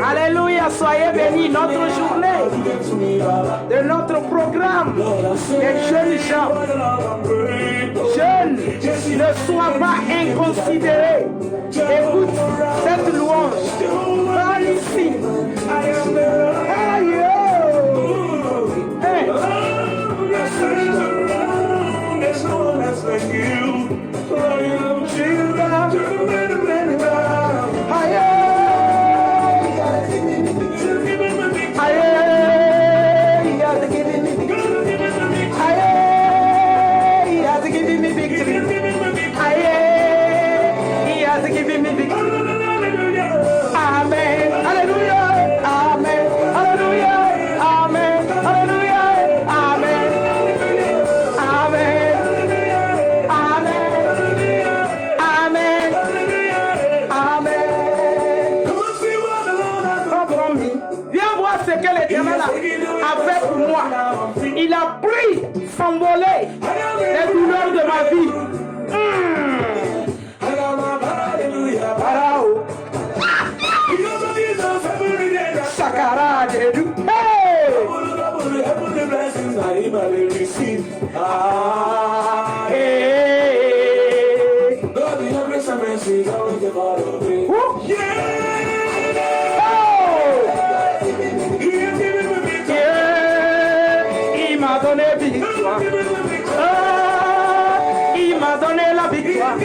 Alléluia, soyez bénis. Notre journée, de notre programme, les jeunes gens, jeunes, ne soient pas inconsidérés. Écoute cette louange. Par ici. Aïe, il a pris s'envoler les douleurs de ma vie. Sakara de du. Il m'a donné la victoire.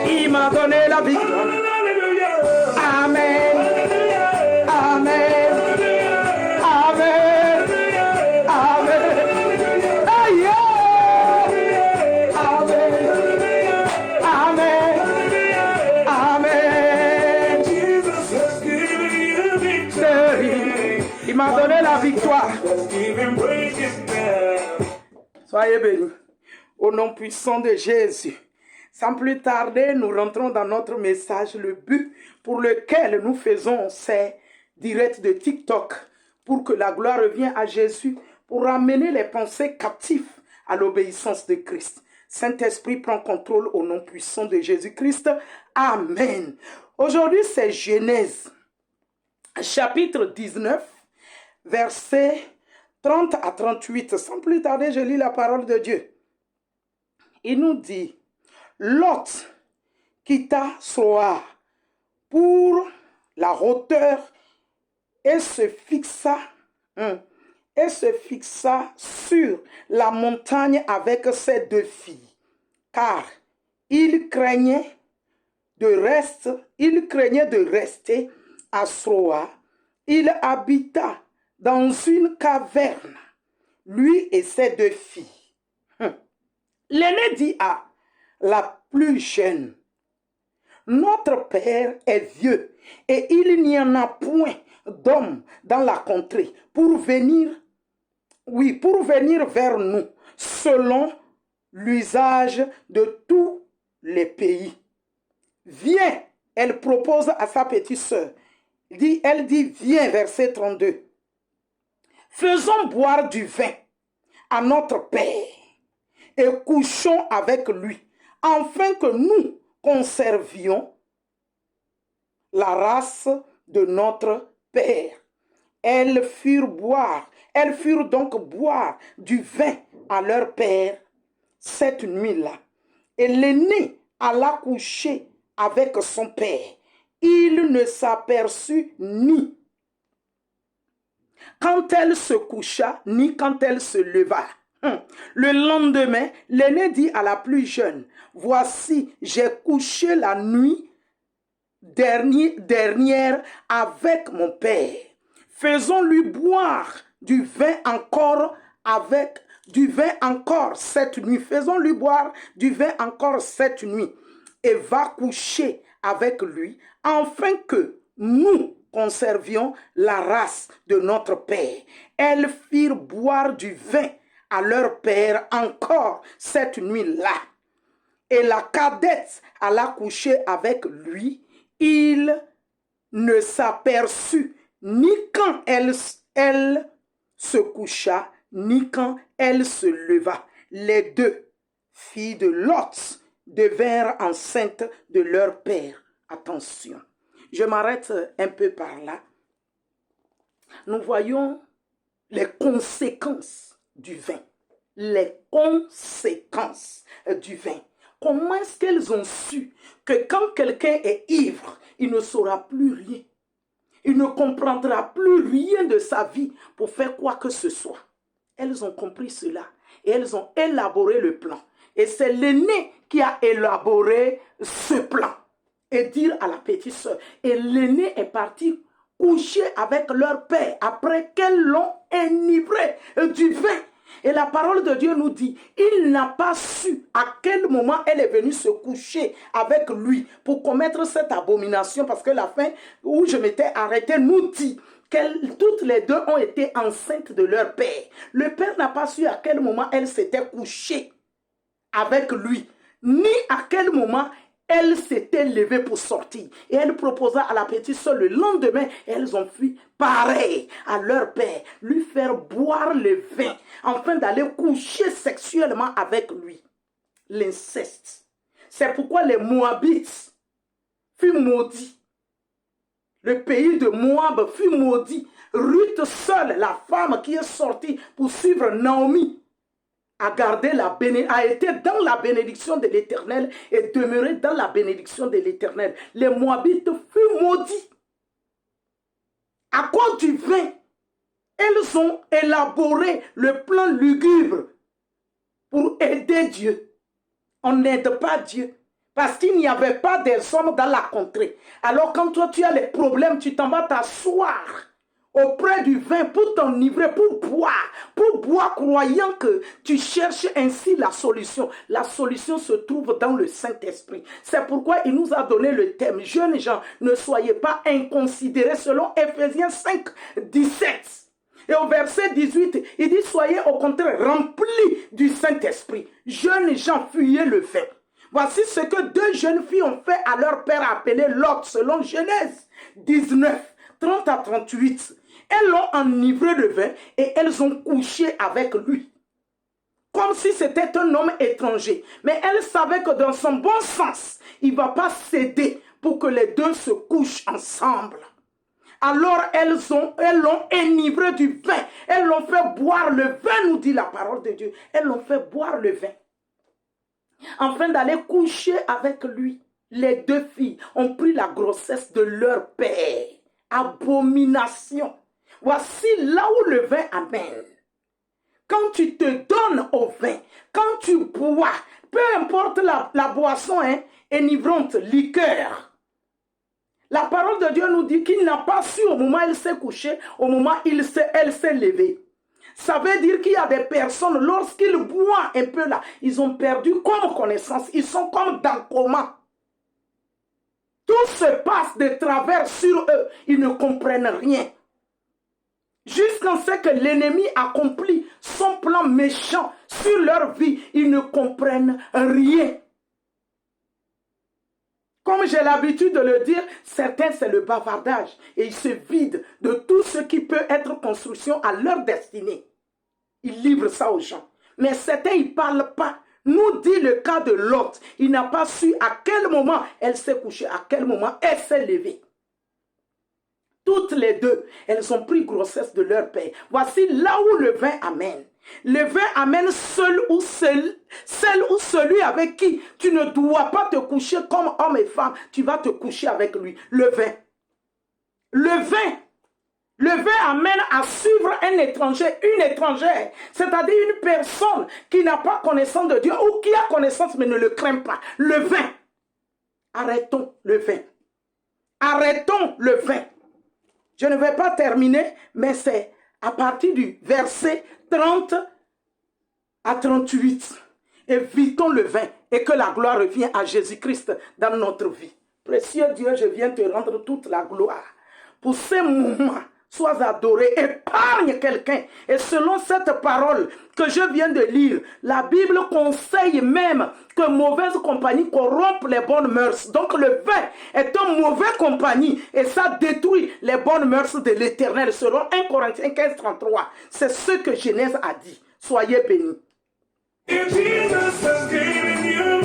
Il m'a donné la victoire. Amen. Amen. Amen. Amen. Aïe. Amen. Amen. Amen. Il m'a donné la victoire. Soyez bénis. Au nom puissant de Jésus. Sans plus tarder, nous rentrons dans notre message, le but pour lequel nous faisons ces directs de TikTok, pour que la gloire revienne à Jésus, pour ramener les pensées captives à l'obéissance de Christ. Saint-Esprit prend contrôle au nom puissant de Jésus-Christ. Amen. Aujourd'hui, c'est Genèse, chapitre 19, versets 30 à 38. Sans plus tarder, je lis la parole de Dieu. Il nous dit, Lot quitta Zoar pour la hauteur et se fixa sur la montagne avec ses deux filles, car il craignait de rester à Zoar. Il habita dans une caverne, lui et ses deux filles. L'aîné dit à la plus jeune, notre père est vieux et il n'y en a point d'homme dans la contrée pour venir vers nous selon l'usage de tous les pays. Viens, elle propose à sa petite sœur. Elle dit, viens, verset 32. Faisons boire du vin à notre père et couchons avec lui, afin que nous conservions la race de notre père. Elles furent donc boire du vin à leur père cette nuit-là. Et l'aîné alla coucher avec son père. Il ne s'aperçut ni quand elle se coucha, ni quand elle se leva. Le lendemain, l'aîné dit à la plus jeune, voici, j'ai couché la nuit dernière avec mon père. Faisons-lui boire du vin encore cette nuit. Faisons-lui boire du vin encore cette nuit. Et va coucher avec lui, afin que nous conservions la race de notre père. Elles firent boire du vin à leur père encore cette nuit-là. Et la cadette alla coucher avec lui. Il ne s'aperçut ni quand elle se coucha, ni quand elle se leva. Les deux filles de Lot devinrent enceintes de leur père. Attention, je m'arrête un peu par là. Nous voyons les conséquences du vin. Les conséquences du vin. Comment est-ce qu'elles ont su que quand quelqu'un est ivre, il ne saura plus rien. Il ne comprendra plus rien de sa vie pour faire quoi que ce soit. Elles ont compris cela et elles ont élaboré le plan. Et c'est l'aîné qui a élaboré ce plan. Et dire à la petite sœur. Et l'aîné est parti coucher avec leur père après qu'elles l'ont enivré du vin. Et la parole de Dieu nous dit, il n'a pas su à quel moment elle est venue se coucher avec lui pour commettre cette abomination, parce que la fin où je m'étais arrêtée nous dit qu'elles toutes les deux ont été enceintes de leur père. Le père n'a pas su à quel moment elle s'était couchée avec lui, ni à quel moment elle s'était levée pour sortir. Et elle proposa à la petite soeur le lendemain. Et elles ont fait pareil à leur père. Lui faire boire le vin. Afin d'aller coucher sexuellement avec lui. L'inceste. C'est pourquoi les Moabites furent maudits. Le pays de Moab fut maudit. Ruth seule, la femme qui est sortie pour suivre Naomi, a été dans la bénédiction de l'Éternel et demeuré dans la bénédiction de l'Éternel. Les Moabites furent maudits. À cause du vin, elles ont élaboré le plan lugubre pour aider Dieu. On n'aide pas Dieu parce qu'il n'y avait pas des hommes dans la contrée. Alors quand toi tu as les problèmes, tu t'en vas t'asseoir auprès du vin pour t'enivrer, pour boire croyant que tu cherches ainsi la solution. La solution se trouve dans le Saint-Esprit. C'est pourquoi il nous a donné le thème. Jeunes gens, ne soyez pas inconsidérés selon Ephésiens 5, 17. Et au verset 18, il dit, soyez au contraire remplis du Saint-Esprit. Jeunes gens, fuyez le vin. Voici ce que deux jeunes filles ont fait à leur père appelé Lot, selon Genèse 19, 30 à 38. Elles l'ont enivré de vin et elles ont couché avec lui. Comme si c'était un homme étranger. Mais elles savaient que dans son bon sens, il ne va pas céder pour que les deux se couchent ensemble. Alors elles l'ont enivré du vin. Elles l'ont fait boire le vin, nous dit la parole de Dieu. Elles l'ont fait boire le vin. Afin d'aller coucher avec lui. Les deux filles ont pris la grossesse de leur père. Abomination. Voici là où le vin amène. Quand tu te donnes au vin, quand tu bois, peu importe la boisson enivrante, liqueur. La parole de Dieu nous dit qu'il n'a pas su au moment où il s'est couché, au moment où elle s'est levée. Ça veut dire qu'il y a des personnes, lorsqu'ils boivent un peu là, ils ont perdu comme connaissance, ils sont comme dans le coma. Tout se passe de travers sur eux, ils ne comprennent rien. Jusqu'à ce que l'ennemi accomplit son plan méchant sur leur vie, ils ne comprennent rien. Comme j'ai l'habitude de le dire, certains c'est le bavardage et ils se vident de tout ce qui peut être construction à leur destinée. Ils livrent ça aux gens. Mais certains, ils ne parlent pas. Nous dit le cas de Lot. Il n'a pas su à quel moment elle s'est couchée, à quel moment elle s'est levée. Toutes les deux, elles ont pris grossesse de leur père. Voici là où le vin amène. Le vin amène celle ou celui avec qui tu ne dois pas te coucher comme homme et femme. Tu vas te coucher avec lui. Le vin. Le vin amène à suivre un étranger, une étrangère. C'est-à-dire une personne qui n'a pas connaissance de Dieu ou qui a connaissance mais ne le craint pas. Le vin. Arrêtons le vin. Arrêtons le vin. Je ne vais pas terminer, mais c'est à partir du verset 30 à 38. Évitons le vin et que la gloire revienne à Jésus-Christ dans notre vie. Précieux Dieu, je viens te rendre toute la gloire. Pour ces moments, sois adoré, épargne quelqu'un. Et selon cette parole que je viens de lire, la Bible conseille même que mauvaise compagnie corrompt les bonnes mœurs. Donc le vin est une mauvaise compagnie et ça détruit les bonnes mœurs de l'Éternel. Selon 1 Corinthiens 15, 33, c'est ce que Genèse a dit. Soyez bénis. If Jesus has given you